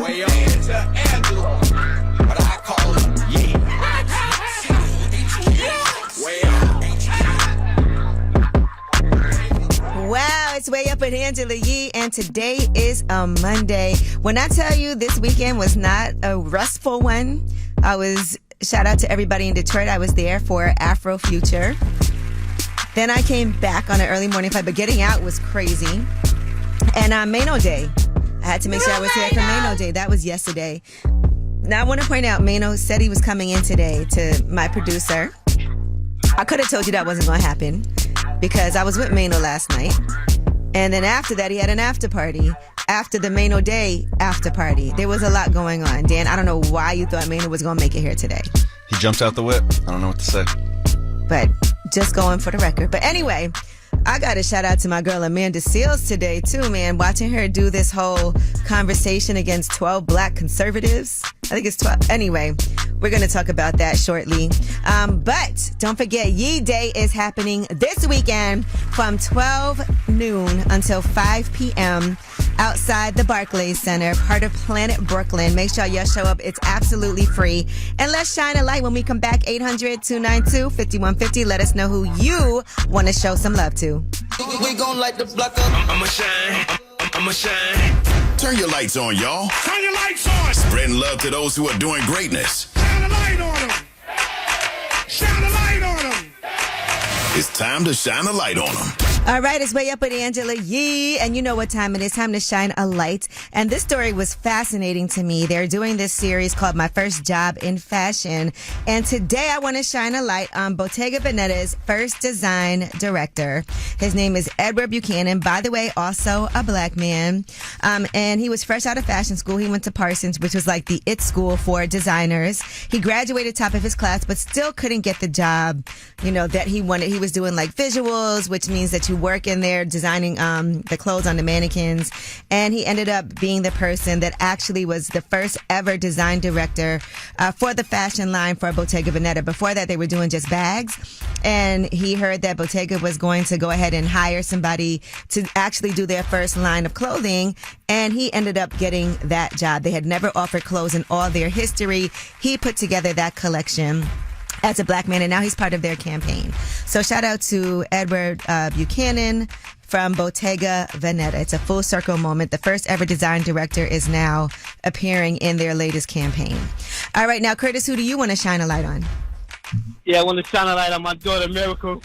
Way up to Angela, but I call her Yeeti. Way up. Wow, it's Way Up with Angela Yee, and today is a Monday. When I tell you this weekend was not a restful one, shout out to everybody in Detroit. I was there for Afro Future. Then I came back on an early morning flight, but getting out was crazy. And Mano Day, I had to make sure I was here for Mano Day. That was yesterday. Now I want to point out, Mano said he was coming in today to my producer. I could have told you that wasn't going to happen because I was with Mano last night. And then after that, he had an after party. After the Mano Day after party. There was a lot going on. Dan, I don't know why you thought Mano was going to make it here today. He jumped out the whip. I don't know what to say. But just going for the record. But anyway, I got to shout out to my girl Amanda Seale today, too, man. Watching her do this whole conversation against 12 black conservatives. I think it's 12. Anyway, we're going to talk about that shortly. But don't forget, Yee Day is happening this weekend from 12 noon until 5 p.m. outside the Barclays Center, part of Planet Brooklyn. Make sure y'all show up. It's absolutely free. And let's shine a light when we come back. 800-292-5150. Let us know who you want to show some love to. We gon' light the block up. I'ma shine. I'ma shine. Turn your lights on, y'all. Turn your lights on. Spreading love to those who are doing greatness. Shine a light on them. Shine a light on them. It's time to shine a light on them. All right, it's Way Up with Angela Yee, and you know what time it is. Time to shine a light. And this story was fascinating to me. They're doing this series called My First Job in Fashion. And today I want to shine a light on Bottega Veneta's first design director. His name is Edward Buchanan, by the way, also a black man. And he was fresh out of fashion school. He went to Parsons, which was like the it school for designers. He graduated top of his class, but still couldn't get the job, that he wanted. He was doing like visuals, which means that you work in there designing the clothes on the mannequins, and he ended up being the person that actually was the first ever design director for the fashion line for Bottega Veneta. Before that, they were doing just bags, and he heard that Bottega was going to go ahead and hire somebody to actually do their first line of clothing, and he ended up getting that job. They had never offered clothes in all their history. He put together that collection as a black man, and now he's part of their campaign. So shout out to Edward Buchanan from Bottega Veneta. It's a full circle moment. The first ever design director is now appearing in their latest campaign. All right, now Curtis, who do you want to shine a light on? Yeah, I want to shine a light on my daughter, Miracle.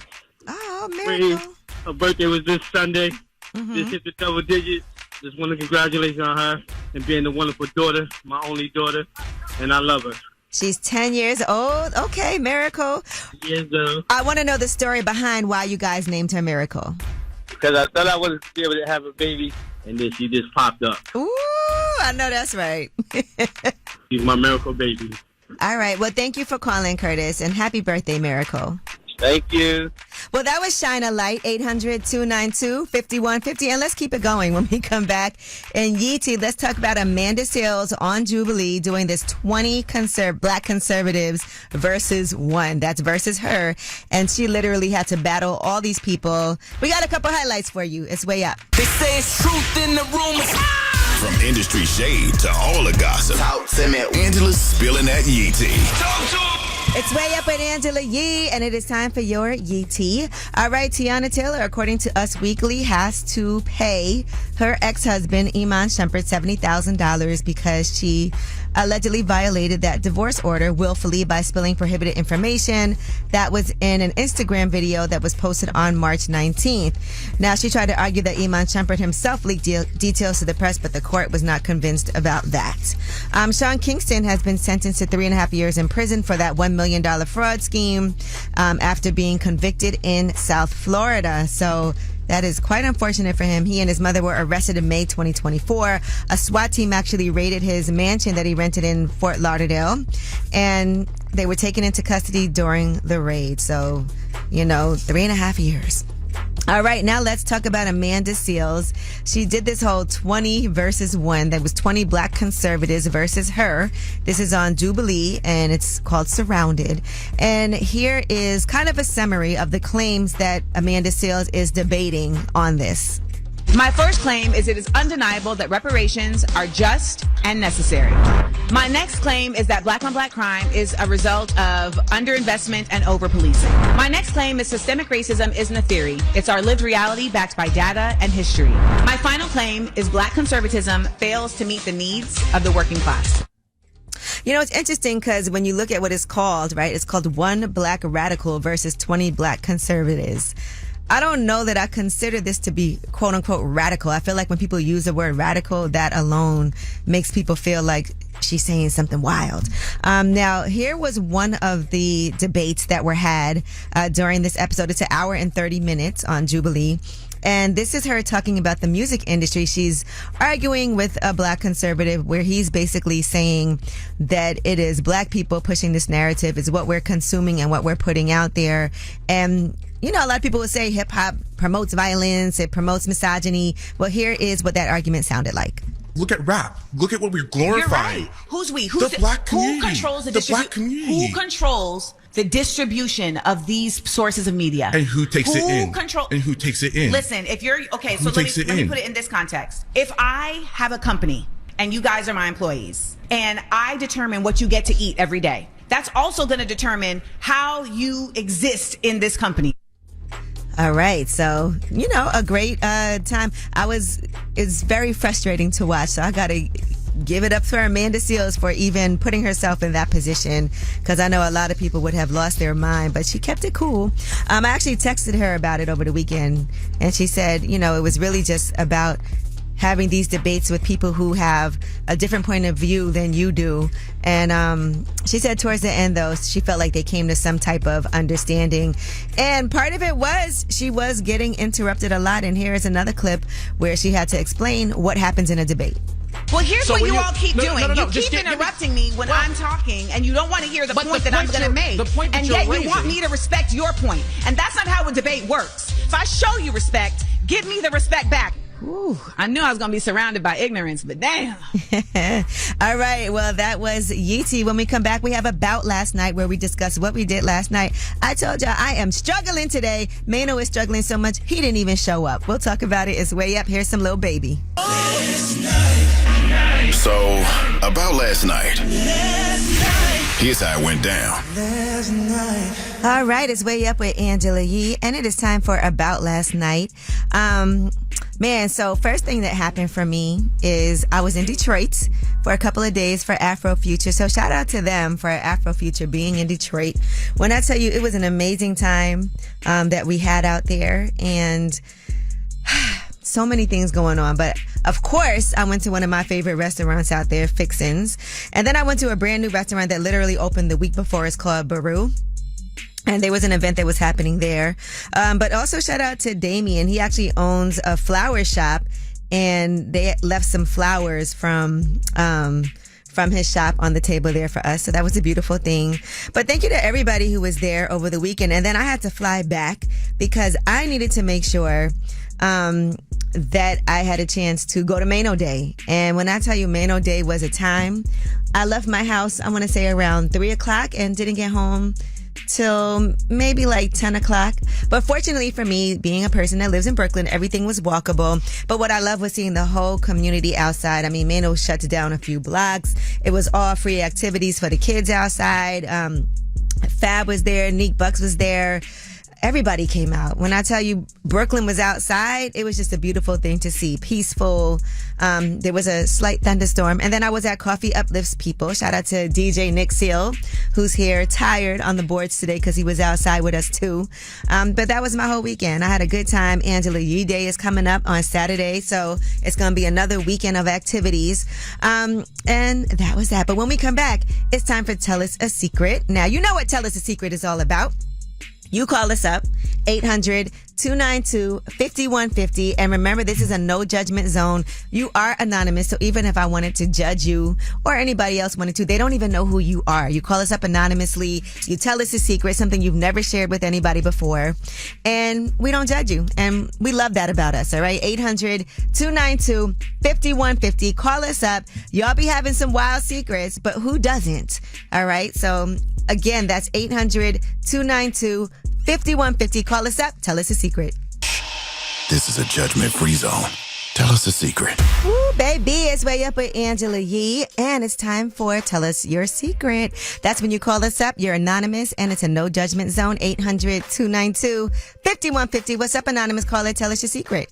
Oh, Miracle. Her birthday was this Sunday. Mm-hmm. Just hit the double digits. Just want to congratulate on her and being a wonderful daughter, my only daughter, and I love her. She's 10 years old. Okay, Miracle. Yes, sir. I want to know the story behind why you guys named her Miracle. Because I thought I wasn't be able to have a baby, and then she just popped up. Ooh, I know that's right. She's my miracle baby. All right. Well, thank you for calling, Curtis, and happy birthday, Miracle. Thank you. Well, that was Shine a Light, 800-292-5150. And let's keep it going when we come back. And Yeeti, let's talk about Amanda Seale on Jubilee doing this 20 black conservatives versus one. That's versus her. And she literally had to battle all these people. We got a couple highlights for you. It's Way Up. They say it's truth in the rumors. From industry shade to all the gossip, Talk to me. Angela's spilling that Yeeti. Talk to him. It's Way Up with Angela Yee, and it is time for your Yeeti. All right, Tiana Taylor, according to Us Weekly, has to pay her ex-husband, Iman Shumpert, $70,000 because she allegedly violated that divorce order willfully by spilling prohibited information that was in an Instagram video that was posted on March 19th. Now, she tried to argue that Iman Shumpert himself leaked details to the press, but the court was not convinced about that. Sean Kingston has been sentenced to 3.5 years in prison for that $1 million fraud scheme after being convicted in South Florida. So that is quite unfortunate for him. He and his mother were arrested in May 2024. A SWAT team actually raided his mansion that he rented in Fort Lauderdale, and they were taken into custody during the raid. So, 3.5 years. All right, now let's talk about Amanda Seale. She did this whole 20 versus 1. That was 20 black conservatives versus her. This is on Jubilee, and it's called Surrounded. And here is kind of a summary of the claims that Amanda Seale is debating on this. My first claim is it is undeniable that reparations are just and necessary. My next claim is that black on black crime is a result of underinvestment and over-policing. My next claim is systemic racism isn't a theory. It's our lived reality backed by data and history. My final claim is black conservatism fails to meet the needs of the working class. You know, it's interesting because when you look at what it's called, right, it's called one black radical versus 20 black conservatives. I don't know that I consider this to be quote unquote radical. I feel like when people use the word radical, that alone makes people feel like she's saying something wild. Now, here was one of the debates that were had during this episode. It's an hour and 30 minutes on Jubilee. And this is her talking about the music industry. She's arguing with a black conservative where he's basically saying that it is black people pushing this narrative, is what we're consuming and what we're putting out there. And you know, a lot of people would say hip hop promotes violence, it promotes misogyny. Well, here is what that argument sounded like. Look at rap. Look at what we're glorifying. You're right. Who's we? Who's the black community. Who controls the black community? Who controls the distribution of these sources of media? And who takes it in? And who takes it in? Listen, if you're okay, so let me put it in this context. If I have a company and you guys are my employees, and I determine what you get to eat every day, that's also going to determine how you exist in this company. All right. So, you know, a great time. It's very frustrating to watch. So I got to give it up for Amanda Seales for even putting herself in that position, because I know a lot of people would have lost their mind, but she kept it cool. I actually texted her about it over the weekend, and she said, you know, it was really just about having these debates with people who have a different point of view than you do. And she said towards the end, though, she felt like they came to some type of understanding. And part of it was she was getting interrupted a lot. And here is another clip where she had to explain what happens in a debate. Well, here's what you all keep doing. You keep interrupting me when I'm talking, and you don't want to hear the point that I'm going to make. And yet you want me to respect your point. And that's not how a debate works. If I show you respect, give me the respect back. Ooh, I knew I was going to be surrounded by ignorance, but damn. All right. Well, that was Yeeti. When we come back, we have About Last Night, where we discuss what we did last night. I told y'all I am struggling today. Mano is struggling so much, he didn't even show up. We'll talk about it. It's way up. Here's some Lil Baby. So, about last night. Here's how it went down. All right, it's Way Up with Angela Yee, and it is time for About Last Night. Man, so first thing that happened for me is I was in Detroit for a couple of days for Afrofuture. So shout out to them for Afrofuture being in Detroit. When I tell you, it was an amazing time that we had out there, and so many things going on. But of course, I went to one of my favorite restaurants out there, Fixin's. And then I went to a brand new restaurant that literally opened the week before. It's called Baru. And there was an event that was happening there. But also shout out to Damien. He actually owns a flower shop, and they left some flowers from his shop on the table there for us. So that was a beautiful thing. But thank you to everybody who was there over the weekend. And then I had to fly back because I needed to make sure that I had a chance to go to Mano Day. And when I tell you Mano Day was a time, I left my house, I want to say around 3 o'clock, and didn't get home till maybe like 10 o'clock. But fortunately for me, being a person that lives in Brooklyn, everything was walkable. But what I love was seeing the whole community outside. I mean, Mano shut down a few blocks. It was all free activities for the kids outside. Fab was there. Neek Bucks was there. Everybody came out. When I tell you Brooklyn was outside, it was just a beautiful thing to see. Peaceful. There was a slight thunderstorm. And then I was at Coffee Uplifts People. Shout out to DJ Nick Seale, who's here tired on the boards today because he was outside with us too. But that was my whole weekend. I had a good time. Angela Yee Day is coming up on Saturday, so it's going to be another weekend of activities. And that was that. But when we come back, it's time for Tell Us a Secret. Now, you know what Tell Us a Secret is all about. You call us up, 800-292-5150. And remember, this is a no judgment zone. You are anonymous. So even if I wanted to judge you or anybody else wanted to, they don't even know who you are. You call us up anonymously. You tell us a secret, something you've never shared with anybody before. And we don't judge you. And we love that about us. All right. 800-292-5150. Call us up. Y'all be having some wild secrets, but who doesn't? All right. So again, that's 800-292-5150. Call us up. Tell us a secret. This is a judgment-free zone. Tell us a secret. Ooh, baby, it's way up with Angela Yee, and it's time for Tell Us Your Secret. That's when you call us up. You're anonymous, and it's a no judgment zone. 800-292-5150. What's up, anonymous caller? Tell us your secret.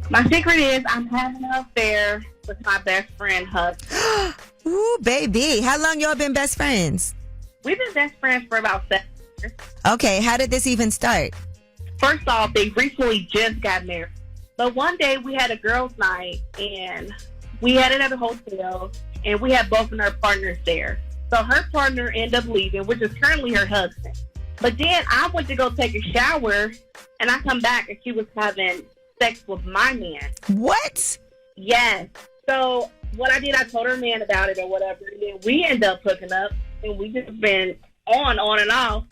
My secret is I'm having an affair with my best friend, husband. Ooh, baby. How long y'all been best friends? We've been best friends for about 7 years. Okay, how did this even start? First off, they recently just got married. But one day we had a girls' night, and we had it at a hotel, and we had both of our partners there. So her partner ended up leaving, which is currently her husband. But then I went to go take a shower, and I come back, and she was having sex with my man. What? Yes. So what I did, I told her man about it or whatever, and then we ended up hooking up, and we just been on and off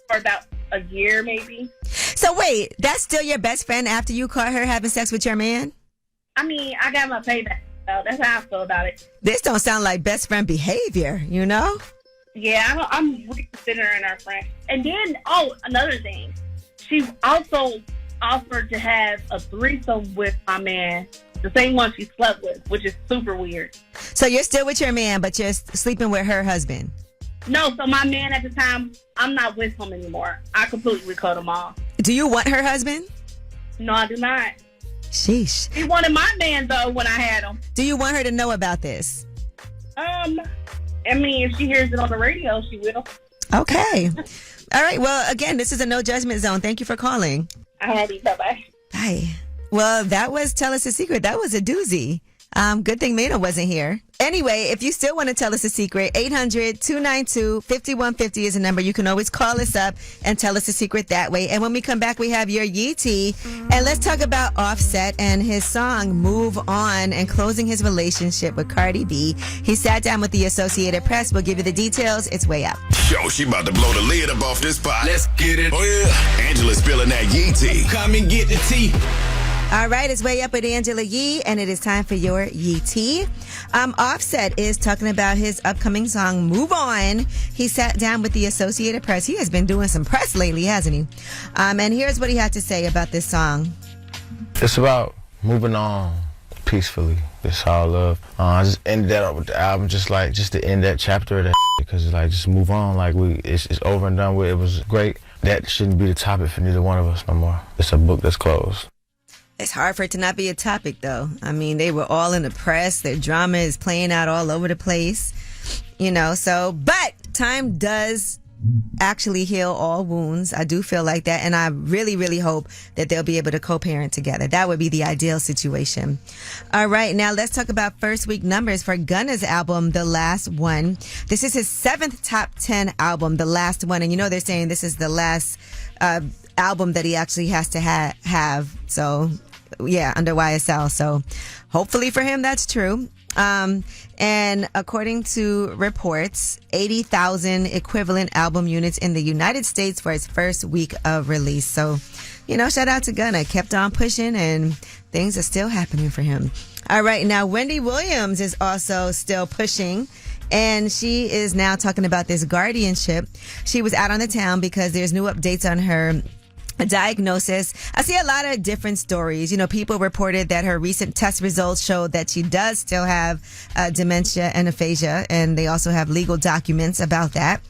for about a year maybe. So wait, that's still your best friend after you caught her having sex with your man? I mean, I got my payback, so that's how I feel about it. This don't sound like best friend behavior, you know? Yeah, I'm reconsidering our friend. And then, another thing. She also offered to have a threesome with my man, the same one she slept with, which is super weird. So you're still with your man, but you're sleeping with her husband? No, so my man at the time, I'm not with him anymore. I completely cut him off. Do you want her husband? No, I do not. Sheesh. He wanted my man, though, when I had him. Do you want her to know about this? I mean, if she hears it on the radio, she will. Okay. All right. Well, again, this is a no judgment zone. Thank you for calling. Alrighty, bye-bye. Bye. Well, that was Tell Us a Secret. That was a doozy. Good thing Mena wasn't here. Anyway, if you still want to tell us a secret, 800-292-5150 is a number. You can always call us up and tell us a secret that way. And when we come back, we have your Yeeti. And let's talk about Offset and his song Move On and closing his relationship with Cardi B. He sat down with the Associated Press. We'll give you the details. It's way up. Yo, she about to blow the lid up off this pot. Let's get it. Oh, yeah. Angela's spilling that Yeeti. Come and get the tea. All right, it's way up with Angela Yee, and it is time for your Yeeti. Offset is talking about his upcoming song, Move On. He sat down with the Associated Press. He has been doing some press lately, hasn't he? And here's what he had to say about this song. It's about moving on peacefully. That's how I love. I just ended that up with the album, just to end that chapter of that, because it's like, just move on. Like, it's over and done with. It was great. That shouldn't be the topic for neither one of us no more. It's a book that's closed. It's hard for it to not be a topic, though. I mean, they were all in the press. Their drama is playing out all over the place, you know. So, but time does actually heal all wounds. I do feel like that. And I really, really hope that they'll be able to co-parent together. That would be the ideal situation. All right. Now let's talk about first week numbers for Gunna's album, The Last One. This is his 7th top 10 album, The Last One. And you know, they're saying this is the last album that he actually has to have. So yeah, under YSL. So hopefully for him, that's true. And according to reports, 80,000 equivalent album units in the United States for its first week of release. So, you know, shout out to Gunna. Kept on pushing and things are still happening for him. All right. Now, Wendy Williams is also still pushing. And she is now talking about this guardianship. She was out on the town because there's new updates on her diagnosis. I see a lot of different stories. You know, people reported that her recent test results showed that she does still have dementia and aphasia, and they also have legal documents about that.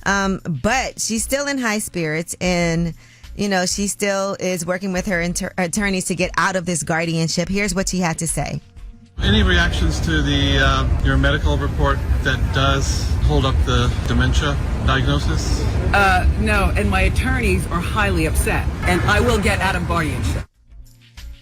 But she's still in high spirits, and you know, she still is working with her attorneys to get out of this guardianship. Here's what she had to say. Any reactions to your medical report that does hold up the dementia diagnosis? No, and my attorneys are highly upset, and I will get out of guardianship.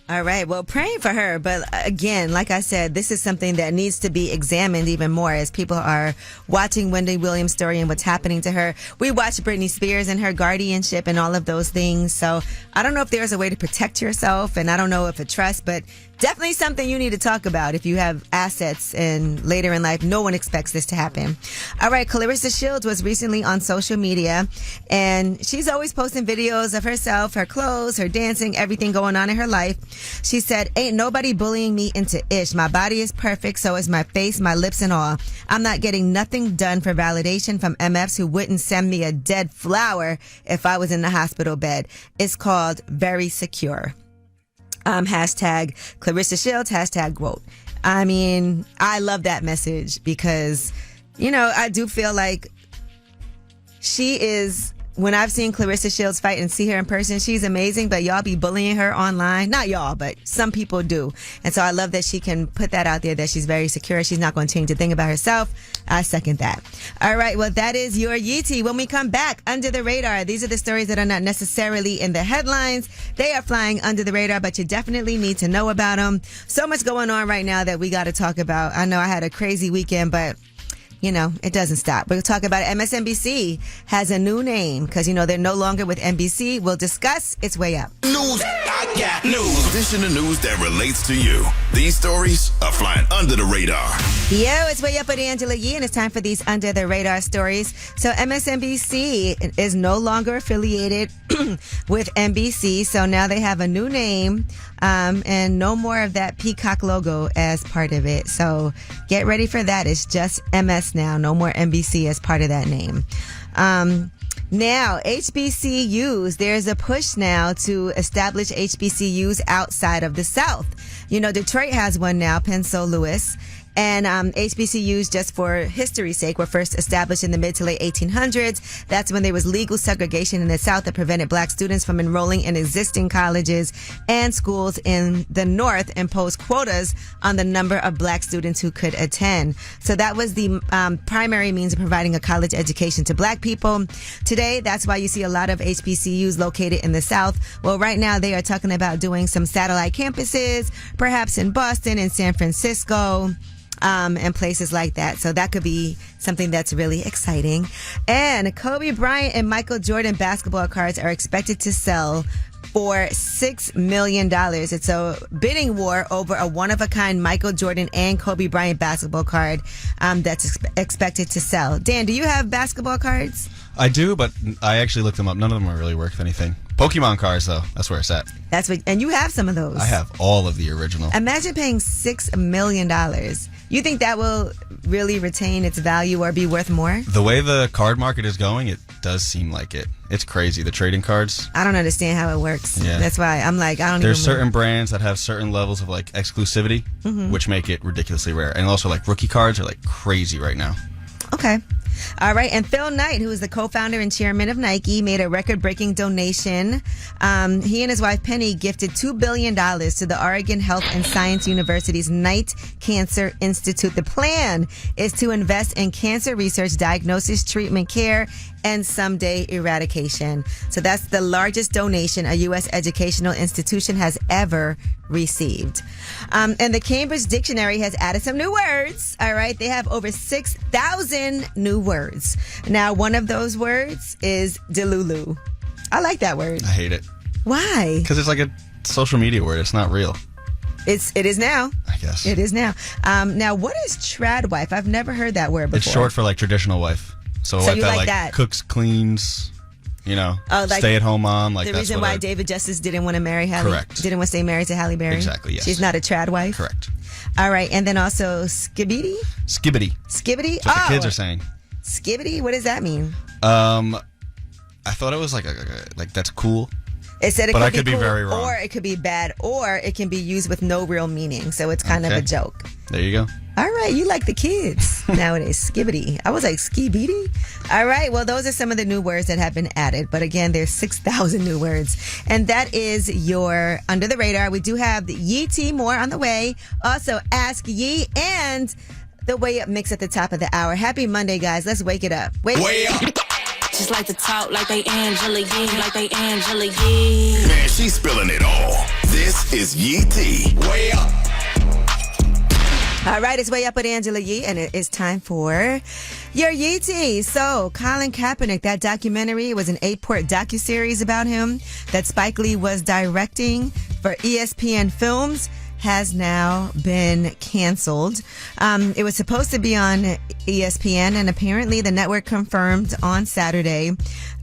All right. Well, praying for her. But again, like I said, this is something that needs to be examined even more as people are watching Wendy Williams' story and what's happening to her. We watched Britney Spears and her guardianship and all of those things. So I don't know if there's a way to protect yourself, and I don't know if a trust, but definitely something you need to talk about if you have assets and later in life. No one expects this to happen. All right. Clarissa Shields was recently on social media, and she's always posting videos of herself, her clothes, her dancing, everything going on in her life. She said, "Ain't nobody bullying me into ish. My body is perfect. So is my face, my lips, and all. I'm not getting nothing done for validation from MFs who wouldn't send me a dead flower if I was in the hospital bed. It's called Very Secure." Hashtag Clarissa Shields, hashtag quote. I mean, I love that message because, I do feel like she is, when I've seen Clarissa Shields fight and see her in person, she's amazing, but y'all be bullying her online. Not y'all, but some people do. And so I love that she can put that out there, that she's very secure. She's not going to change a thing about herself. I second that. All right. Well, that is your Yeeti. When we come back, under the radar, these are the stories that are not necessarily in the headlines. They are flying under the radar, but you definitely need to know about them. So much going on right now that we got to talk about. I know I had a crazy weekend, but it doesn't stop. We'll talk about it. MSNBC has a new name because, they're no longer with NBC. We'll discuss its way up. News. I got news. This is the news that relates to you. These stories are flying under the radar. Yo, it's Way Up with Angela Yee, and it's time for these under the radar stories. So MSNBC is no longer affiliated with NBC. So now they have a new name and no more of that peacock logo as part of it. So get ready for that. It's just MS now. No more NBC as part of that name. Now, HBCUs, there's a push now to establish HBCUs outside of the South. Detroit has one now, Penn Lewis. And HBCUs, just for history's sake, were first established in the mid to late 1800s. That's when there was legal segregation in the South that prevented black students from enrolling in existing colleges, and schools in the North imposed quotas on the number of black students who could attend. So that was the primary means of providing a college education to black people. Today, that's why you see a lot of HBCUs located in the South. Well, right now, they are talking about doing some satellite campuses, perhaps in Boston and San Francisco. And places like that. So that could be something that's really exciting. And Kobe Bryant and Michael Jordan basketball cards are expected to sell for $6 million. It's a bidding war over a one-of-a-kind Michael Jordan and Kobe Bryant basketball card that's expected to sell. Dan, do you have basketball cards? I do, but I actually looked them up. None of them are really worth anything. Pokemon cards, though. That's where it's at. And you have some of those. I have all of the original. Imagine paying $6 million. You think that will really retain its value or be worth more? The way the card market is going, it does seem like it. It's crazy. The trading cards. I don't understand how it works. Yeah. That's why I'm like, I don't There's even certain brands that have certain levels of exclusivity, which make it ridiculously rare. And also rookie cards are crazy right now. Okay. All right. And Phil Knight, who is the co-founder and chairman of Nike, made a record-breaking donation. He and his wife Penny gifted $2 billion to the Oregon Health and Science University's Knight Cancer Institute. The plan is to invest in cancer research, diagnosis, treatment, care, and someday eradication. So that's the largest donation a U.S. educational institution has ever received. And the Cambridge Dictionary has added some new words. All right. They have over 6,000 new words. Now, one of those words is Delulu. I like that word. I hate it. Why? Because it's like a social media word. It's not real. It is now. I guess. It is now. Now, what is tradwife? I've never heard that word before. It's short for traditional wife. So a wife you like that? Cooks, cleans, stay-at-home mom. The reason why David Justice didn't want to marry Halle. Correct. Didn't want to stay married to Halle Berry. Exactly, yes. She's not a trad wife. Correct. All right. And then also skibbity? Skibbity. Skibbity? That's what the kids are saying. Skibbity? What does that mean? I thought it was that's cool. It said but I could be cool, very wrong. Or it could be bad, or it can be used with no real meaning. So it's kind of a joke. There you go. All right, you like the kids nowadays. Skibbity. I was like, skibidi? All right, well, those are some of the new words that have been added. But again, there's 6,000 new words. And that is your Under the Radar. We do have the Yeeti more on the way. Also, Ask Yee and the Way Up mix at the top of the hour. Happy Monday, guys. Let's wake it up. Way up. Just like to talk like they Angela Yee, like they Angela Yee. Man, she's spilling it all. This is Yeeti. Way up. All right, it's Way Up with Angela Yee, and it is time for your Yeeti. So, Colin Kaepernick, that documentary was an 8-part docuseries about him that Spike Lee was directing for ESPN Films, has now been canceled. It was supposed to be on ESPN, and apparently the network confirmed on Saturday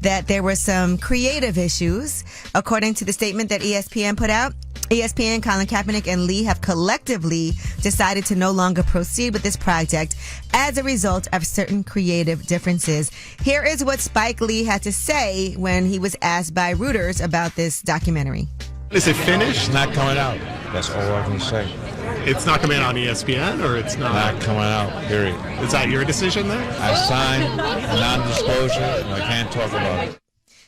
that there were some creative issues. According to the statement that ESPN put out, ESPN, Colin Kaepernick, and Lee have collectively decided to no longer proceed with this project as a result of certain creative differences. Here is what Spike Lee had to say when he was asked by Reuters about this documentary. Is it finished? Not coming out. That's all I can say. It's not coming out on ESPN, or it's not? Not coming out, period. Is that your decision there? I signed non-disclosure, and I can't talk about it.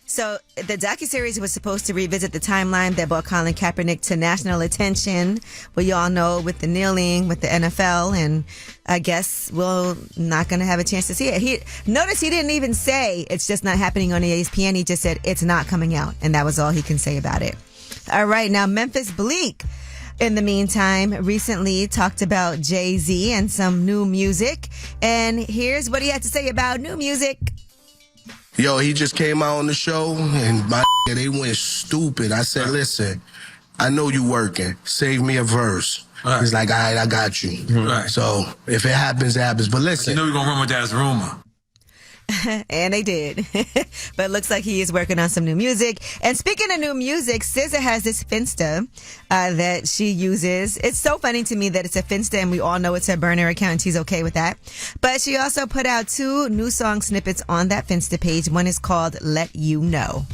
So the docuseries was supposed to revisit the timeline that brought Colin Kaepernick to national attention. Well, you all know with the kneeling with the NFL, and I guess we're not going to have a chance to see it. Notice he didn't even say it's just not happening on ESPN. He just said it's not coming out, and that was all he can say about it. All right, now Memphis Bleak, in the meantime, recently talked about Jay-Z and some new music, and here's what he had to say about new music. Yo, he just came out on the show, and they went stupid. I said, listen, I know you working. Save me a verse. Right. He's like, all right, I got you. Right. So if it happens, it happens. But listen. You know we're going to run with that as rumor. And they did. But it looks like he is working on some new music. And speaking of new music, SZA has this Finsta that she uses. It's so funny to me that it's a Finsta and we all know it's her burner account and she's okay with that. But she also put out 2 new song snippets on that Finsta page. One is called Let You Know.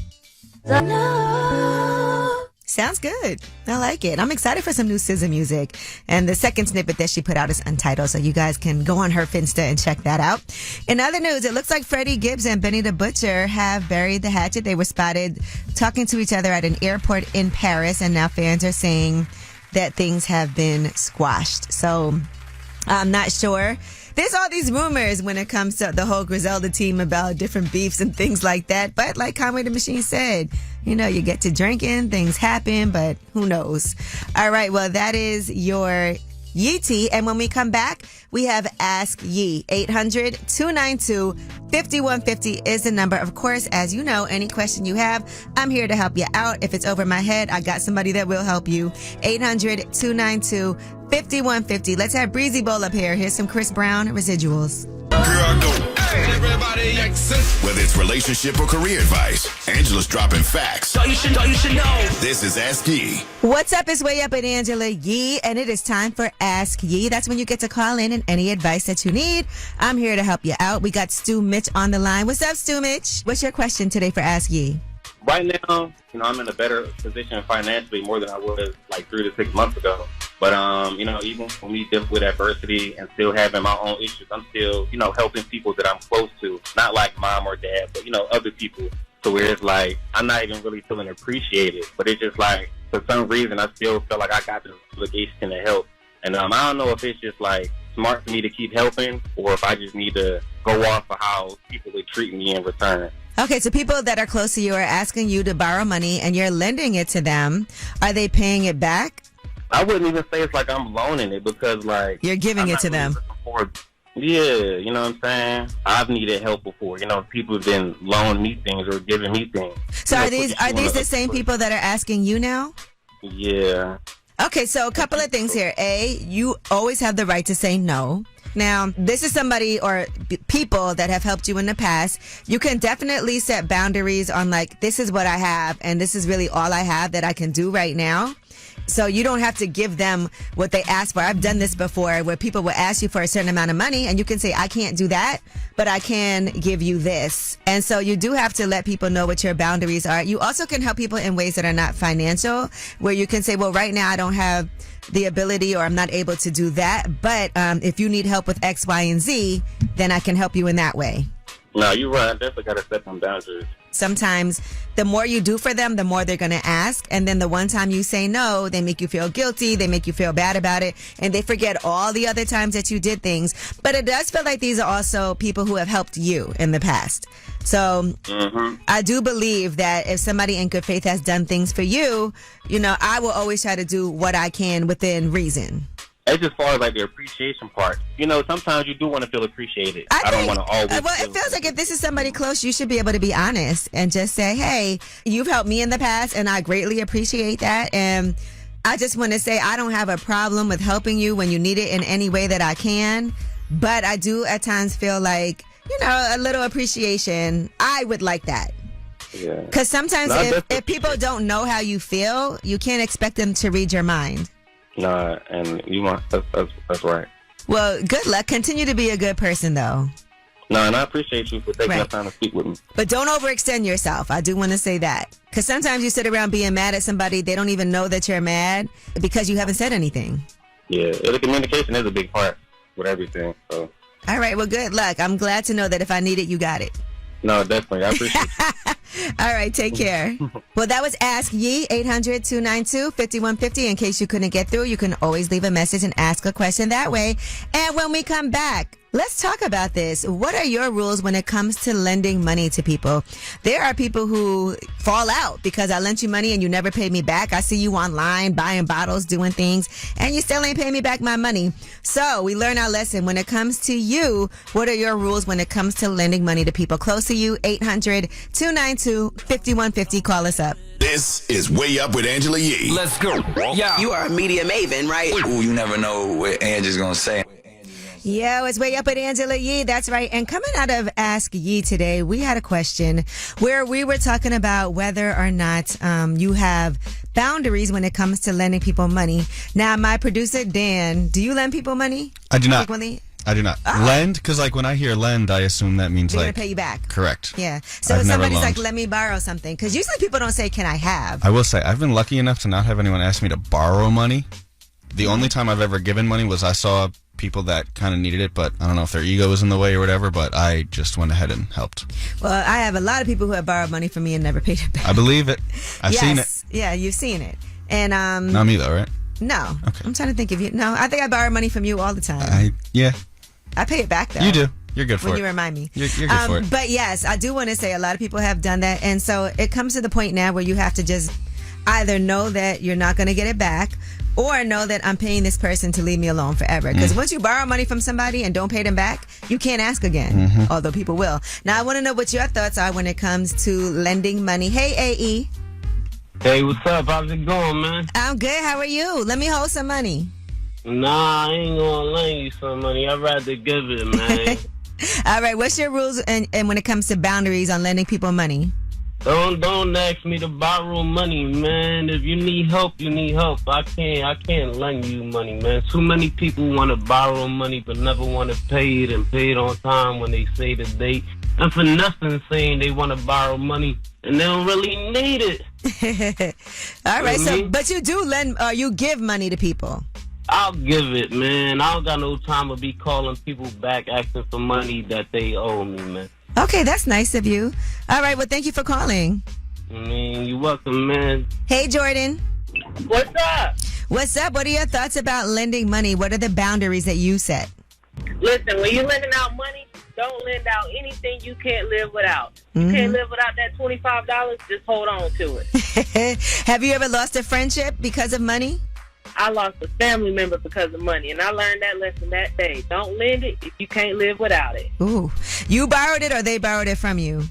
Sounds good. I like it. I'm excited for some new SZA music. And the second snippet that she put out is untitled, so you guys can go on her Finsta and check that out. In other news, it looks like Freddie Gibbs and Benny the Butcher have buried the hatchet. They were spotted talking to each other at an airport in Paris, and now fans are saying that things have been squashed. So I'm not sure. There's all these rumors when it comes to the whole Griselda team about different beefs and things like that. But like Conway the Machine said, you know, you get to drinking, things happen, but who knows? All right, well, that is your Yeeti. And when we come back, we have Ask Yee. 800-292-5150 is the number. Of course, as you know, any question you have, I'm here to help you out. If it's over my head, I got somebody that will help you. 800-292-5150. Let's have Breezy Bowl up here. Here's some Chris Brown Residuals. Whether it's relationship or career advice, Angela's dropping facts. So you should know. This is Ask Yee. What's up? It's Way Up with Angela Yee, and it is time for Ask Yee. That's when you get to call in and any advice that you need. I'm here to help you out. We got Stu Mitch on the line. What's up, Stu Mitch? What's your question today for Ask Yee? Right now, you know, I'm in a better position financially more than I was like 3 to 6 months ago. But, you know, even for me dealing with adversity and still having my own issues, I'm still, you know, helping people that I'm close to. Not like mom or dad, but, you know, other people. So where it's like, I'm not even really feeling appreciated. But it's just like, for some reason, I still feel like I got this obligation to help. And I don't know if it's just like smart for me to keep helping or if I just need to go off of how people would treat me in return. Okay, so people that are close to you are asking you to borrow money and you're lending it to them. Are they paying it back? I wouldn't even say it's like I'm loaning it because, like... You're giving it to them. Yeah, you know what I'm saying? I've needed help before. You know, people have been loaning me things or giving me things. So are these the same people that are asking you now? Yeah. Okay, so a couple of things here. A, you always have the right to say no. Now, this is somebody or people that have helped you in the past. You can definitely set boundaries on like, this is what I have and this is really all I have that I can do right now. So you don't have to give them what they ask for. I've done this before where people will ask you for a certain amount of money and you can say, I can't do that, but I can give you this. And so you do have to let people know what your boundaries are. You also can help people in ways that are not financial, where you can say, well, right now I don't have the ability or I'm not able to do that. But if you need help with X, Y, and Z, then I can help you in that way. No, you're right. I definitely got to set some boundaries. Sometimes the more you do for them, the more they're going to ask. And then the one time you say no, they make you feel guilty. They make you feel bad about it. And they forget all the other times that you did things. But it does feel like these are also people who have helped you in the past. So I do believe that if somebody in good faith has done things for you, you know, I will always try to do what I can within reason. It's as far as like the appreciation part. You know, sometimes you do want to feel appreciated. I don't want to always. Well, it feels like if this is somebody close, you should be able to be honest and just say, hey, you've helped me in the past and I greatly appreciate that. And I just want to say I don't have a problem with helping you when you need it in any way that I can. But I do at times feel like, you know, a little appreciation. I would like that. Yeah. Because sometimes if people don't know how you feel, you can't expect them to read your mind. Nah, and you want that's right. Well, good luck. Continue to be a good person, though. No, and I appreciate you for taking the time to speak with me. But don't overextend yourself. I do want to say that. Because sometimes you sit around being mad at somebody, they don't even know that you're mad because you haven't said anything. Yeah, the communication is a big part with everything. So. All right, well, good luck. I'm glad to know that if I need it, you got it. No, definitely. I appreciate it. All right, take care. Well, that was Ask Yee, 800-292-5150. In case you couldn't get through, you can always leave a message and ask a question that way. And when we come back, let's talk about this. What are your rules when it comes to lending money to people? There are people who fall out because I lent you money and you never paid me back. I see you online buying bottles, doing things, and you still ain't paying me back my money. So we learn our lesson. When it comes to you, what are your rules when it comes to lending money to people close to you? 800-292-5150. Call us up. This is Way Up with Angela Yee. Let's go. Yeah. You are a media maven, right? Ooh, you never know what Angie's gonna say. Yo, it's Way Up with Angela Yee. That's right. And coming out of Ask Yee today, we had a question where we were talking about whether or not you have boundaries when it comes to lending people money. Now, my producer, Dan, do you lend people money? I do not. Frequently? I do not. Lend? Because like when I hear lend, I assume that means They're like... going to pay you back. Correct. Yeah. So I've if never somebody's loaned. like, let me borrow something. Because usually people don't say, can I have? I will say, I've been lucky enough to not have anyone ask me to borrow money. The only time I've ever given money was I saw people that kind of needed it, but I don't know if their ego was in the way or whatever, but I just went ahead and helped. Well, I have a lot of people who have borrowed money from me and never paid it back. I believe it. I've seen it. Yeah, you've seen it. And Not me though, right? No. Okay. I'm trying to think of you. No, I think I borrow money from you all the time. I pay it back though. You do. You're good for when it. you remind me. You're good for it. But yes, I do want to say a lot of people have done that. And so it comes to the point now where you have to just either know that you're not going to get it back or know that I'm paying this person to leave me alone forever. Because once you borrow money from somebody and don't pay them back, you can't ask again, although people will. Now, I want to know what your thoughts are when it comes to lending money. Hey, AE. Hey, what's up? How's it going, man? I'm good. How are you? Let me hold some money. Nah, I ain't gonna lend you some money. I'd rather give it, man. All right. What's your rules and when it comes to boundaries on lending people money? Don't ask me to borrow money, man. If you need help, you need help. I can't lend you money, man. Too many people want to borrow money but never want to pay it and pay it on time when they say the date. And for nothing saying they want to borrow money and they don't really need it. All right, but you do lend or you give money to people. I'll give it, man. I don't got no time to be calling people back asking for money that they owe me, man. Okay, that's nice of you. All right, well, thank you for calling. I mean, you're welcome, man. Hey, Jordan. What's up? What's up? What are your thoughts about lending money? What are the boundaries that you set? Listen, when you're lending out money, don't lend out anything you can't live without. You can't live without that $25, just hold on to it. Have you ever lost a friendship because of money? I lost a family member because of money, and I learned that lesson that day. Don't lend it if you can't live without it. Ooh. You borrowed it or they borrowed it from you?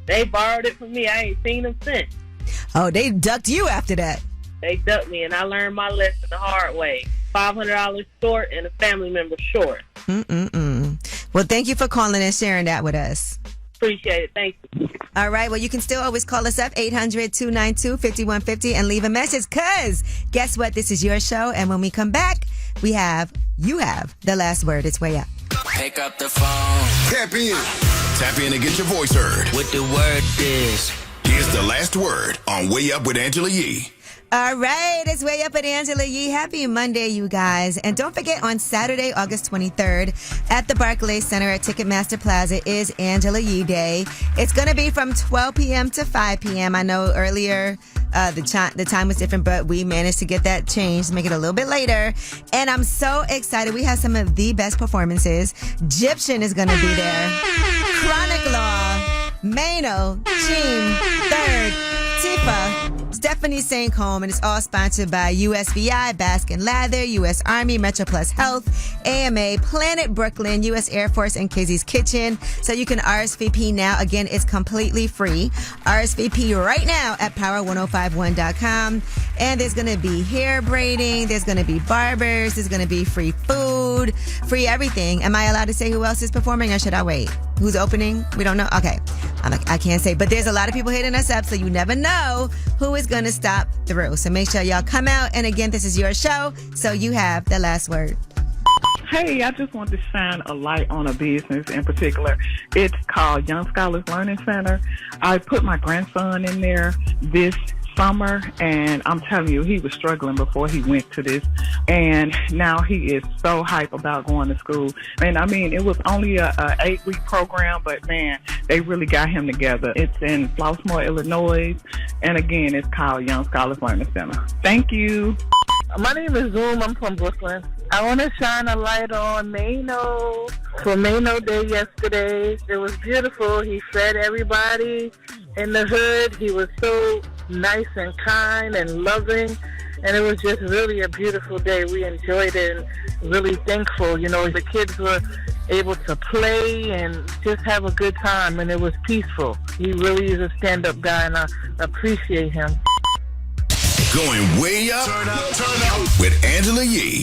They borrowed it from me. I ain't seen them since. Oh, they ducked you after that. They ducked me, and I learned my lesson the hard way. $500 short and a family member short. Well, thank you for calling and sharing that with us. Appreciate it. Thank you. All right. Well, you can still always call us up, 800-292-5150, and leave a message. Because guess what? This is your show. And when we come back, you have the last word. It's Way Up. Pick up the phone. Tap in. Tap in and get your voice heard. What the word is. Here's the last word on Way Up with Angela Yee. All right, it's Way Up with Angela Yee. Happy Monday, you guys. And don't forget, on Saturday, August 23rd, at the Barclays Center at Ticketmaster Plaza is Angela Yee Day. It's going to be from 12 p.m. to 5 p.m. I know earlier the time was different, but we managed to get that changed to make it a little bit later. And I'm so excited. We have some of the best performances. Egyptian is going to be there. Chronic Law, Mano, Cheem, Third, Tifa, Stephanie St. Home, and it's all sponsored by USVI, Baskin Lather, U.S. Army, Metro Plus Health, AMA, Planet Brooklyn, U.S. Air Force, and Kizzy's Kitchen. So you can RSVP now. Again, it's completely free. RSVP right now at power1051.com. And there's going to be hair braiding. There's going to be barbers. There's going to be free food, free everything. Am I allowed to say who else is performing or should I wait? Who's opening? We don't know? Okay. I can't say. But there's a lot of people hitting us up, so you never know who is going to stop through. So make sure y'all come out. And again, this is your show, so you have the last word. Hey, I just want to shine a light on a business in particular. It's called Young Scholars Learning Center. I put my grandson in there this summer, and I'm telling you, he was struggling before he went to this, and now he is so hype about going to school. And I mean, it was only a 8-week program, but man, they really got him together. It's in Flossmoor, Illinois, and again, it's called Young Scholars Learning Center. Thank you. My name is Zoom. I'm from Brooklyn. I want to shine a light on Mano. For Mano Day yesterday, it was beautiful. He fed everybody in the hood. He was so nice and kind and loving, and it was just really a beautiful day. We enjoyed it and really thankful. You know, the kids were able to play and just have a good time, and it was peaceful. He really is a stand-up guy, and I appreciate him. Going way up, turn up with Angela Yee.